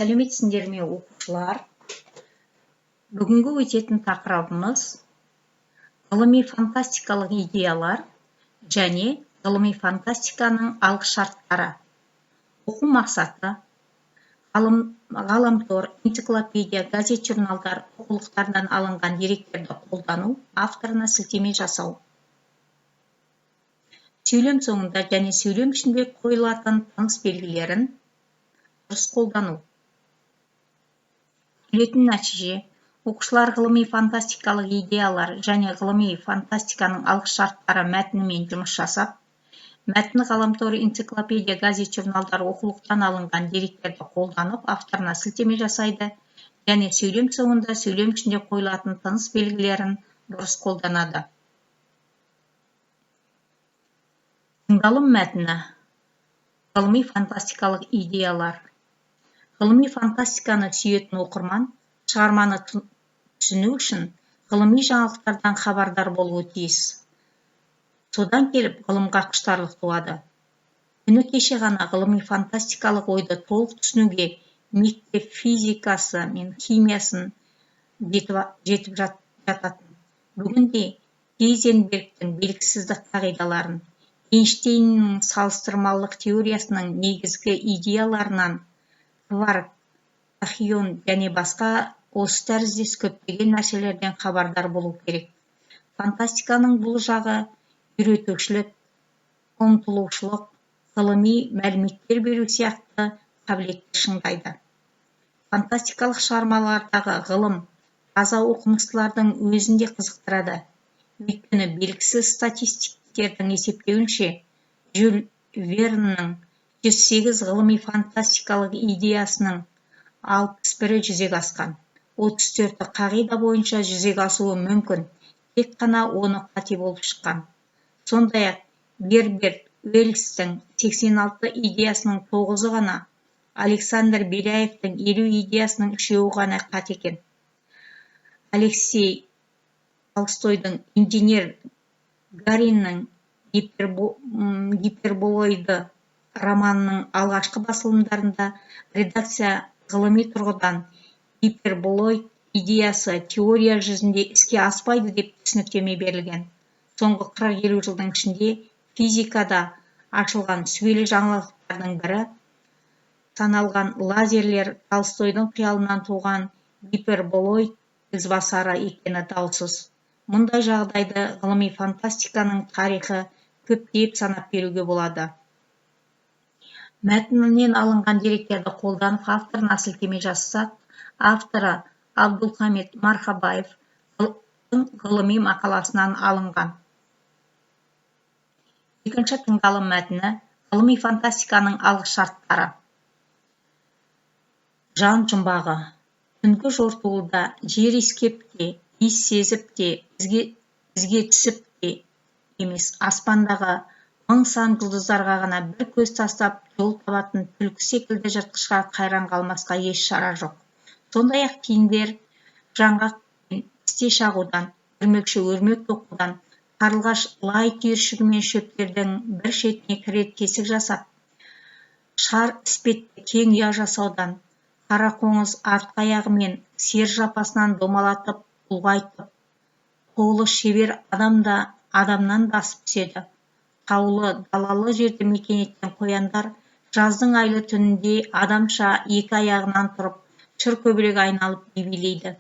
Сәлеметсіңдер ме оқушылар? Бүгінгі өтетін тақырыбымыз ғылыми фантастикалық идеялар және ғылыми фантастиканың алғышарттары. Оқу мақсаты ғаламтор, энциклопедия, газет, журналдар, оқулықтардан алынған деректерді қолдану, авторына сілтеме жасау. Сөйлем соңында және сөйлем ішінде қойылатын тыныс белгілерін дұрыс қолдану. Күтілетін нәтиже: оқушылар ғылыми фантастикалық идеялар және ғылыми фантастиканың алғышарттары мәтінімен жұмыс жасап, мәтін ғаламтор, энциклопедия, газет, журналдар, оқулықтан алынған деректерді қолданып, авторына сілтеме жасайды және сөйлем соңында сөйлем ішінде қойылатын тыныс белгілерін дұрыс қолданады. Тыңдалым мәтіні. Ғылыми фантастикалық идеялар. Ғылыми фантастиканы сүйетін оқырман шығарманы түсіну үшін ғылыми жаңалықтардан хабардар болуы тиіс. Содан келіп ғылымға құштарлық туады. Күні кеше ғана ғылыми фантастикалық ойды толық түсінуге мектеп физикасы мен химиясын жетіп жататын. Бүгінде Гейзенбергтің белгісіздік қағидаларын, Эйнштейннің салыстырмалылық теориясының негізгі идеяларынан кварк, тахион және басқа осы тәріздес көптеген нәрселерден хабардар болу керек. Фантастиканың бұл жағы үйретушілік, ұмтылушылық, ғылыми мәліметтер беру сияқты қабілетті шыңдайды. Фантастикалық шығармалардағы ғылым таза оқымыстылардың өзінде қызықтырады. Өйткені белгісіз статистиктердің есептеуінше, Жюль Верннің 108 ғылыми фантастикалық идеясының 61-і жүзеге асқан. 34-і қағида бойынша жүзеге асуы мүмкін, тек қана оны қате болып шыққан. Сондай-ақ Герберт Уэллстің 86 идеясының 9-і ғана, Александр Беляевтің 50 идеясының 3-і ғана қате екен. Алексей Толстойдың инженер Гариннің гиперболоиды романының алғашқы басылымдарында редакция ғылыми тұрғыдан гиперболоид идеясы теория жүзінде іске аспайды деп түсініктеме берілген. Соңғы 40-50 жылдың ішінде физикада ашылған сүбелі жаңалықтардың бірі саналған лазерлер Толстойдың қиялынан туған гиперболоид ізбасары екені даусыз. Мұндай жағдайды ғылыми фантастиканың тарихы көптеп санап беруге болады. Мәтінінен алынған деректерді қолданып авторына сілтеме жасасақ, авторы Абдулхамид Мархабаев ғылыми мақаласынан алынған. Екінші тыңдалым мәтіні ғылыми фантастиканың алғышарттары. Жан жұмбағы. Түнгі жортуылда жер иіскеп те, иіс сезіп те, ізге түсіп те емес, аспандағы мың сан жұлдыздарға ғана бір көз тастап жол табатын түлкі секілді жыртқышқа қайран қалмасқа еш шара жоқ. Сондай-ақ тиіндер жаңғақ пен тісте шағудан, өрмекші өрмек тоқудан, қарлығаш лай түйіршігі шөптердің бір шетіне кірет кесік жасап, шар іспетті кең ұя жасаудан, қара қоңыз артқы аяғымен сер жапасынан домалатып, ұлғайтып, қолы шебер адамнан да асып түседі. Таулы, далалы жерді мекен еткен қояндар жаздың айлы түнінде адамша екі аяғынан тұрып, шыр көбелек айналып билейді.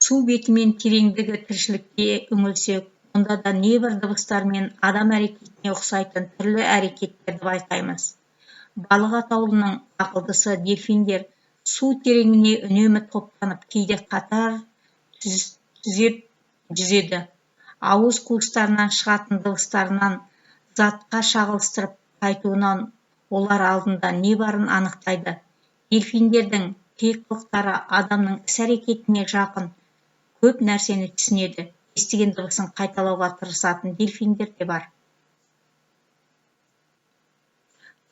Су бетімен тереңдігі тіршілікте үңілсек, онда да небір дыбыстармен адам әрекетіне ұқсайтын түрлі әрекеттерді байқаймыз. Балық атаулының ақылдысы дельфиндер су тереңіне үнемі топтанып, кейде қатар түзеп жүзеді. Ауыз қуыстарынан шығатын дыбыстарынан затқа шағылыстырып қайтуынан олар алдында не барын анықтайды. Дельфиндердің қиқылықтары адамның іс-әрекетіне жақын, көп нәрсені түсінеді. Естіген дыбысын қайталауға тырысатын дельфиндер де бар.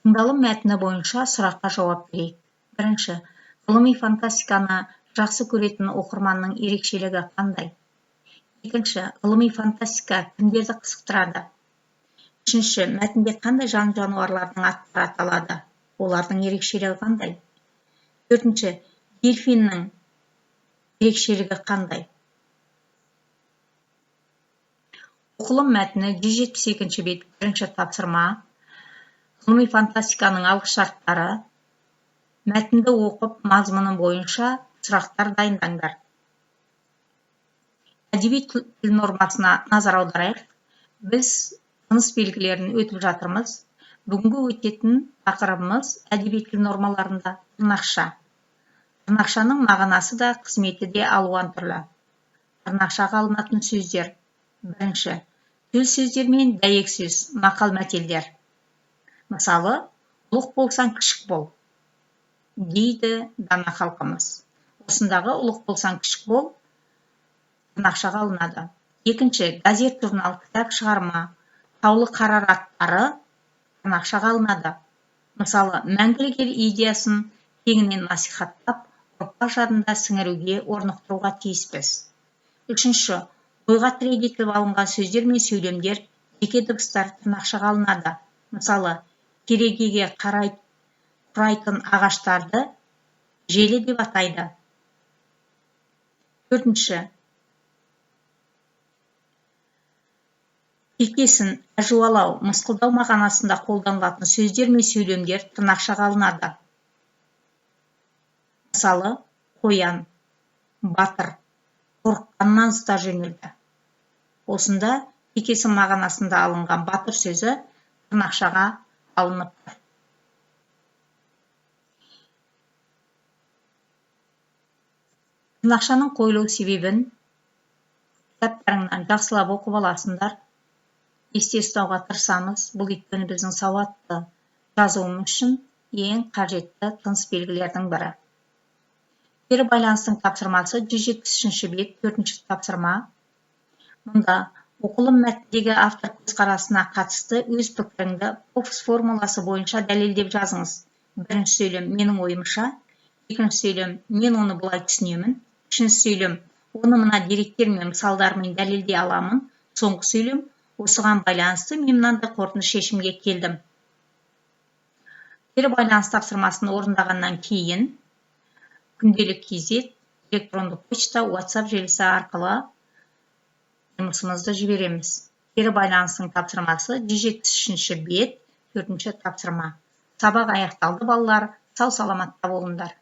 Тыңдалым мәтіні бойынша сұраққа жауап берейік. Бірінші, ғылыми фантастиканы жақсы көретін оқырманның ерекшелігі қандай? Екінші, ғылыми фантастика кімдерді қызықтырады? Үшінші, мәтінде қандай жан-жануарлардың аттары аталады? Олардың ерекшелігі қандай? Төртінші, дельфиннің ерекшелігі қандай? Оқылым мәтіні 172 бет, бірінші тапсырма. Ғылыми фантастиканың алғышарттары. Мәтінді оқып, мазмұны бойынша сұрақтар дайындаңдар. Әдеби тіл нормасына назар аударайық. Біз тыныс белгілерін өтіп жатырмыз. Бүгінгі өтетін тақырыбымыз әдеби тіл нормаларында тырнақша. Тырнақшаның мағынасы да, қызметі де алуан түрлі. Тырнақшаға алынатын сөздер. Бірінші, төл сөздер мен дәйек сөз, мақал мәтелдер. Мысалы, ұлық болсаң кішік бол, дейді дана халқымыз. Осындағы ұлық болсаң кішік бол, тырнақшаға алынады. Екінші, газет, журнал, кітап, шығарма, таулы қарараттары тырнақшаға алынады. Мысалы, мәңгілік ел идеясын кеңінен насихаттап, ұрпақ жадында сіңіруге, орнықтыруға тиіспіз. Үшінші, ойға тірек алынған сөздер мен сөйлемдер, жеке дыбыстар тырнақшаға алынады. Мысалы, керегеге құрайтын ағаштарды желі деп атайды. Төртінші, кекесін, әжуалау, мысқылдау мағынасында қолданылатын сөздер мен сөйлемдер тырнақшаға алынады. Мысалы, қоян, батыр, қорыққаннан зыта жөнелді. Осында кекесін мағынасында алынған батыр сөзі тырнақшаға алынып тұр. Тырнақшаның қойылу себебін кітаптарыңнан жақсылап оқып аласыңдар. Есте ұстауға тырысамыз. Бұл өйткені біздің сауатты жазуымыз үшін ең қажетті тыныс белгілердің бірі. Кері байланыстың тапсырмасы 173 бет, 4-ші тапсырма. Мұнда оқылым мәтіндегі автор көзқарасына қатысты өз пікіріңді Попф формуласы бойынша дәлелдеп жазыңыз. Бірінші сөйлем менің ойымша, екінші сөйлем мен оны бұлай түсінемін, үшінші сөйлем оны мына деректер мен мысалдармен дәлелдей аламын, соңғы сөйлем осыған байланысты мен мынандай қорытынды шешімге келдім. Кері байланыс тапсырмасын орындағаннан кейін күнделік кезет, электронды почта, WhatsApp желісі арқылы жұмысымызды жібереміз. Кері байланыстың тапсырмасы 173 бет, 4-ші тапсырма. Сабақ аяқталды балалар, сау саламатта болыңдар.